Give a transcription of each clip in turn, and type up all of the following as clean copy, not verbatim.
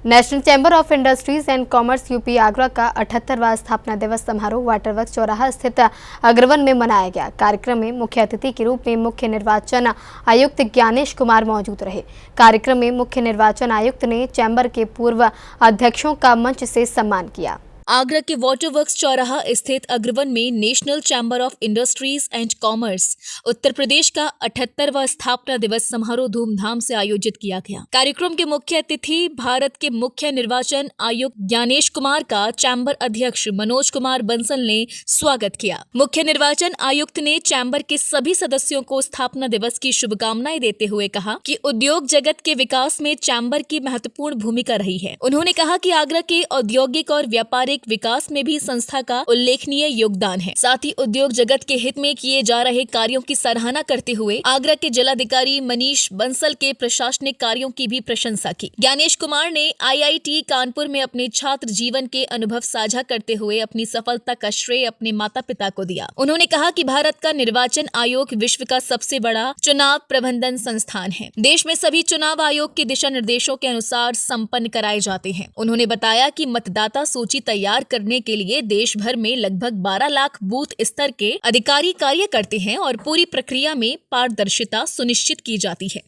National chamber of industries and commerce UP Agra का 78वां स्थापना दिवस समारोह वाटरवर्क्स चौराहा स्थित अग्रवन में मनाया गया। कार्यक्रम में मुख्य अतिथि के रूप में मुख्य निर्वाचन आयुक्त ज्ञानेश कुमार मौजूद रहे। कार्यक्रम में मुख्य निर्वाचन आयुक्त ने चैम्बर के पूर्व अध्यक्षों का मंच से सम्मान किया। आगरा के वाटरवर्क्स चौराहा स्थित अग्रवन में national chamber of industries and commerce Uttar Pradesh का 78वां स्थापना दिवस समारोह धूमधाम से आयोजित किया गया। कार्यक्रम के मुख्य अतिथि भारत के मुख्य निर्वाचन आयुक्त ज्ञानेश कुमार का चैम्बर अध्यक्ष मनोज कुमार बंसल ने स्वागत किया। मुख्य निर्वाचन आयुक्त ने चैम्बर के सभी सदस्यों को स्थापना दिवस की शुभकामनाएं देते हुए कहा कि उद्योग जगत के विकास में चैम्बर की महत्वपूर्ण भूमिका रही है। उन्होंने कहा कि आगरा के औद्योगिक और व्यापारिक विकास में भी संस्था का उल्लेखनीय योगदान है। साथ ही उद्योग जगत के हित में किए जा रहे कार्यों की सराहना करते हुए आगरा के जिलाधिकारी मनीष बंसल के प्रशासनिक कार्यों की भी प्रशंसा की। ज्ञानेश कुमार ने IIT कानपुर में अपने छात्र जीवन के अनुभव साझा करते हुए अपनी सफलता का श्रेय अपने माता पिता को दिया। उन्होंने कहा कि भारत का निर्वाचन आयोग विश्व का सबसे बड़ा चुनाव प्रबंधन संस्थान है। देश में सभी चुनाव आयोग के दिशा निर्देशों के अनुसार संपन्न कराए जाते हैं। उन्होंने बताया कि मतदाता सूची तैयार करने के लिए देश भर में लगभग 12 लाख बूथ स्तर के अधिकारी कार्य करते हैं और पूरी प्रक्रिया में पारदर्शिता सुनिश्चित की जाती है।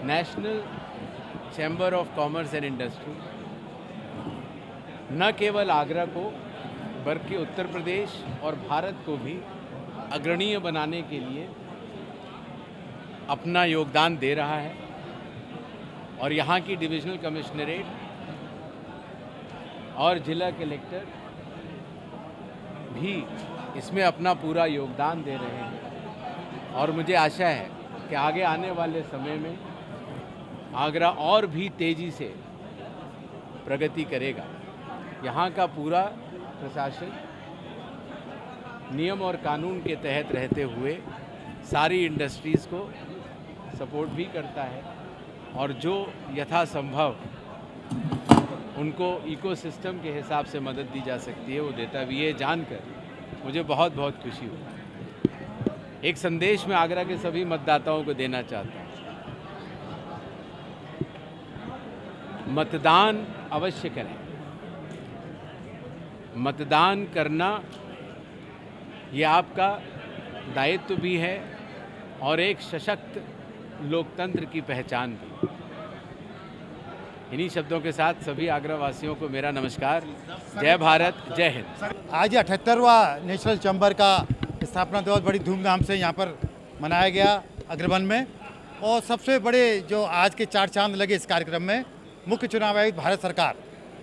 National chamber of commerce and industry न केवल आगरा को बल्कि उत्तर प्रदेश और भारत को भी अग्रणीय बनाने के लिए अपना योगदान दे रहा है और यहाँ की डिविजनल कमिश्नरेट और जिला कलेक्टर भी इसमें अपना पूरा योगदान दे रहे हैं और मुझे आशा है कि आगे आने वाले समय में आगरा और भी तेज़ी से प्रगति करेगा। यहाँ का पूरा प्रशासन नियम और कानून के तहत रहते हुए सारी इंडस्ट्रीज़ को सपोर्ट भी करता है और जो यथासंभव उनको इकोसिस्टम के हिसाब से मदद दी जा सकती है वो देता भी। ये जानकर मुझे बहुत बहुत खुशी हुई। एक संदेश मैं आगरा के सभी मतदाताओं को देना चाहता हूँ, मतदान अवश्य करें। मतदान करना ये आपका दायित्व भी है और एक सशक्त लोकतंत्र की पहचान भी। इन्हीं शब्दों के साथ सभी आगरा वासियों को मेरा नमस्कार। जय भारत, जय हिंद। आज 78वां नेशनल चैम्बर का स्थापना दिवस बड़ी धूमधाम से यहाँ पर मनाया गया अग्रवन में। और सबसे बड़े जो आज के चार चांद लगे इस कार्यक्रम में, मुख्य चुनाव आयुक्त भारत सरकार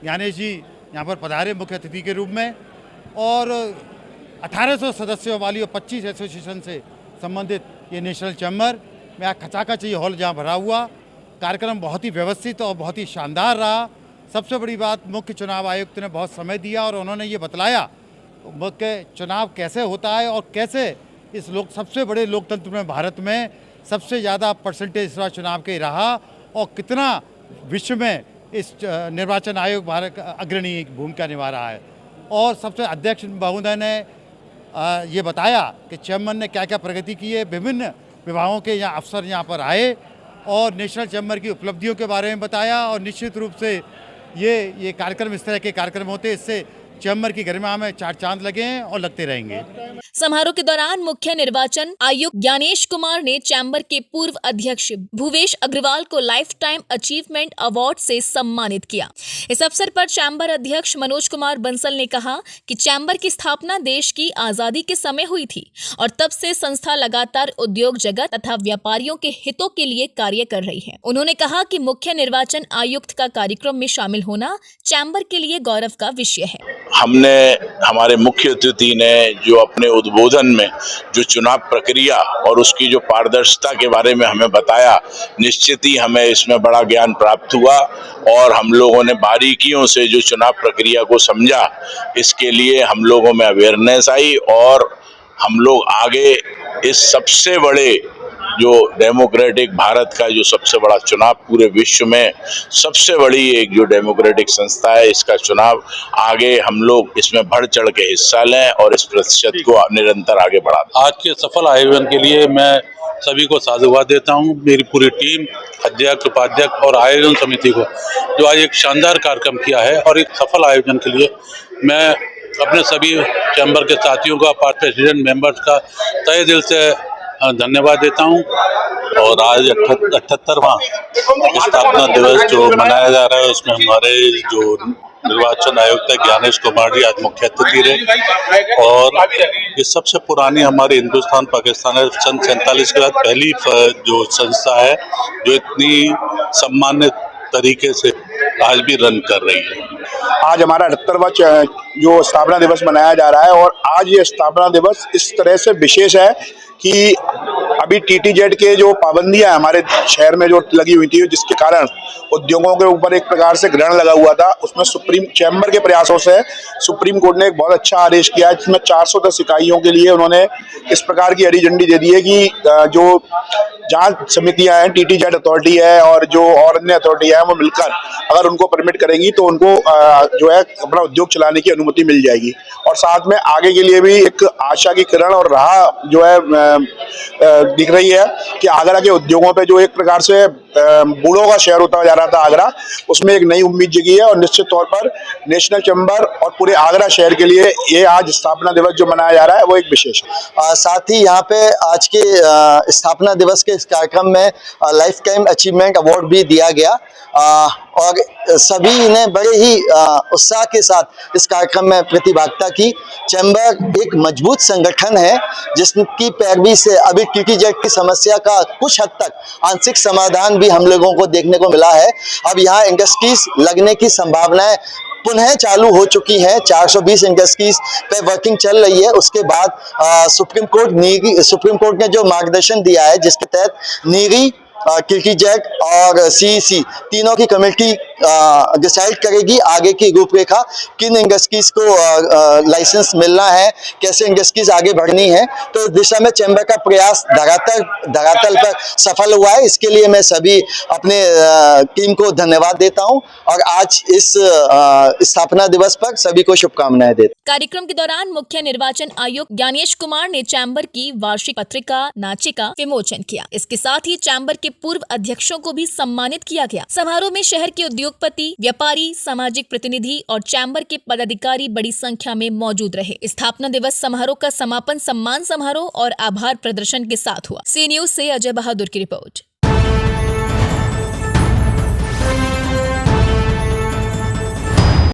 ज्ञानेश जी यहाँ पर पधारे मुख्य अतिथि के रूप में और 1800 सदस्यों वाली और 25 एसोसिएशन से संबंधित ये नेशनल चैम्बर में आज खचाखच ये हॉल जहाँ भरा हुआ। कार्यक्रम बहुत ही व्यवस्थित और बहुत ही शानदार रहा। सबसे बड़ी बात, मुख्य चुनाव आयुक्त ने बहुत समय दिया और उन्होंने ये बतलाया कि चुनाव कैसे होता है और कैसे इस सबसे बड़े लोकतंत्र में भारत में सबसे ज़्यादा परसेंटेज इस बार चुनाव के रहा और कितना विश्व में इस निर्वाचन आयोग भारत अग्रणी भूमिका निभा रहा है। और सबसे अध्यक्ष महोदय ने ये बताया कि चैम्बर ने क्या क्या प्रगति की है। विभिन्न विभागों के यहाँ अफसर यहाँ पर आए और नेशनल चैम्बर की उपलब्धियों के बारे में बताया और निश्चित रूप से ये कार्यक्रम, इस तरह के कार्यक्रम होते, इससे चैम्बर की गरिमा में चार चांद लगे हैं और लगते रहेंगे। समारोह के दौरान मुख्य निर्वाचन आयुक्त ज्ञानेश कुमार ने चैम्बर के पूर्व अध्यक्ष भूवेश अग्रवाल को लाइफ टाइम अचीवमेंट अवार्ड से सम्मानित किया। इस अवसर पर चैम्बर अध्यक्ष मनोज कुमार बंसल ने कहा कि चैम्बर की स्थापना देश की आजादी के समय हुई थी और तब से संस्था लगातार उद्योग जगत तथा व्यापारियों के हितों के लिए कार्य कर रही है। उन्होंने कहा कि मुख्य निर्वाचन आयुक्त का कार्यक्रम में शामिल होना चैम्बर के लिए गौरव का विषय है। हमने हमारे मुख्य अतिथि ने जो अपने उद्बोधन में जो चुनाव प्रक्रिया और उसकी जो पारदर्शिता के बारे में हमें बताया, निश्चित ही हमें इसमें बड़ा ज्ञान प्राप्त हुआ और हम लोगों ने बारीकियों से जो चुनाव प्रक्रिया को समझा, इसके लिए हम लोगों में अवेयरनेस आई और हम लोग आगे इस सबसे बड़े जो डेमोक्रेटिक भारत का जो सबसे बड़ा चुनाव, पूरे विश्व में सबसे बड़ी एक जो डेमोक्रेटिक संस्था है, इसका चुनाव आगे हम लोग इसमें बढ़ चढ़ के हिस्सा लें और इस प्रतिशत को निरंतर आगे बढ़ाएं। आज के सफल आयोजन के लिए मैं सभी को साधुवाद देता हूँ। मेरी पूरी टीम, अध्यक्ष, उपाध्यक्ष और आयोजन समिति को, जो आज एक शानदार कार्यक्रम किया है, और एक सफल आयोजन के लिए मैं अपने सभी चैम्बर के साथियों का, पास्ट प्रेसिडेंट मेंबर्स का तहे दिल से धन्यवाद देता हूँ। और आज 78वां स्थापना दिवस जो मनाया जा रहा है, उसमें हमारे जो निर्वाचन आयुक्त ज्ञानेश कुमार जी आज मुख्य अतिथि रहे। और ये सबसे पुरानी हमारी हिंदुस्तान पाकिस्तान सन 47 के बाद पहली जो संस्था है जो इतनी सम्मानित तरीके से आज भी रन कर रही है। आज हमारा 78वां जो स्थापना दिवस मनाया जा रहा है, और आज ये स्थापना दिवस इस तरह से विशेष है कि अभी TTZ के जो पाबंदियां हमारे शहर में जो लगी हुई थी, जिसके कारण उद्योगों के ऊपर एक प्रकार से ग्रहण लगा हुआ था, उसमें सुप्रीम चैम्बर के प्रयासों से सुप्रीम कोर्ट ने एक बहुत अच्छा आदेश किया है, जिसमें 410 इकाइयों के लिए उन्होंने इस प्रकार की हरी झंडी दे दी है कि जो जांच समितियां हैं, TTZ अथॉरिटी है और जो और अन्य अथॉरिटी है, वो मिलकर अगर उनको परमिट करेंगी तो उनको जो है अपना उद्योग चलाने की अनुमति मिल जाएगी। और साथ में आगे के लिए भी एक आशा की किरण और राह जो है दिख रही है कि आगरा के उद्योगों पे जो एक प्रकार से बूढ़ों का शहर होता जा रहा था आगरा, उसमें एक नई उम्मीद जगी है। और निश्चित तौर पर नेशनल चैम्बर और पूरे आगरा शहर के लिए ये आज स्थापना दिवस जो मनाया जा रहा है वो एक विशेष है। साथ ही यहाँ पे आज के स्थापना दिवस के इस कार्यक्रम में लाइफ टाइम अचीवमेंट अवार्ड भी दिया गया, और सभी ने बड़े ही उत्साह के साथ इस कार्यक्रम में प्रतिभागिता की। चैम्बर एक मजबूत संगठन है जिसकी पैरवी से अभी TTZ की समस्या का कुछ हद तक आंशिक समाधान भी हम लोगों को देखने को मिला है। अब यहाँ इंडस्ट्रीज लगने की संभावनाएं पुनः चालू हो चुकी हैं। 420 इंडस्ट्रीज पे वर्किंग चल रही है। उसके बाद सुप्रीम कोर्ट ने जो मार्गदर्शन दिया है, जिसके तहत नीरी, TTZ और CEC तीनों की कमेटी डिसाइड करेगी आगे की रूपरेखा, किन इंडस्ट्रीज को लाइसेंस मिलना है, कैसे इंडस्ट्रीज आगे बढ़नी है। तो इस दिशा में चैम्बर का प्रयास धरातल पर सफल हुआ है। इसके लिए मैं सभी अपने टीम को धन्यवाद देता हूं, और आज इस स्थापना दिवस पर सभी को शुभकामनाएं देता हूं। कार्यक्रम के दौरान मुख्य निर्वाचन आयुक्त ज्ञानेश कुमार ने चैम्बर की वार्षिक पत्रिका नाचिका विमोचन किया। इसके साथ ही चैम्बर के पूर्व अध्यक्षों को भी सम्मानित किया गया। समारोह में शहर के उद्योगपति, व्यापारी, सामाजिक प्रतिनिधि और चैम्बर के पदाधिकारी बड़ी संख्या में मौजूद रहे। स्थापना दिवस समारोह का समापन सम्मान समारोह और आभार प्रदर्शन के साथ हुआ। सी न्यूज से अजय बहादुर की रिपोर्ट।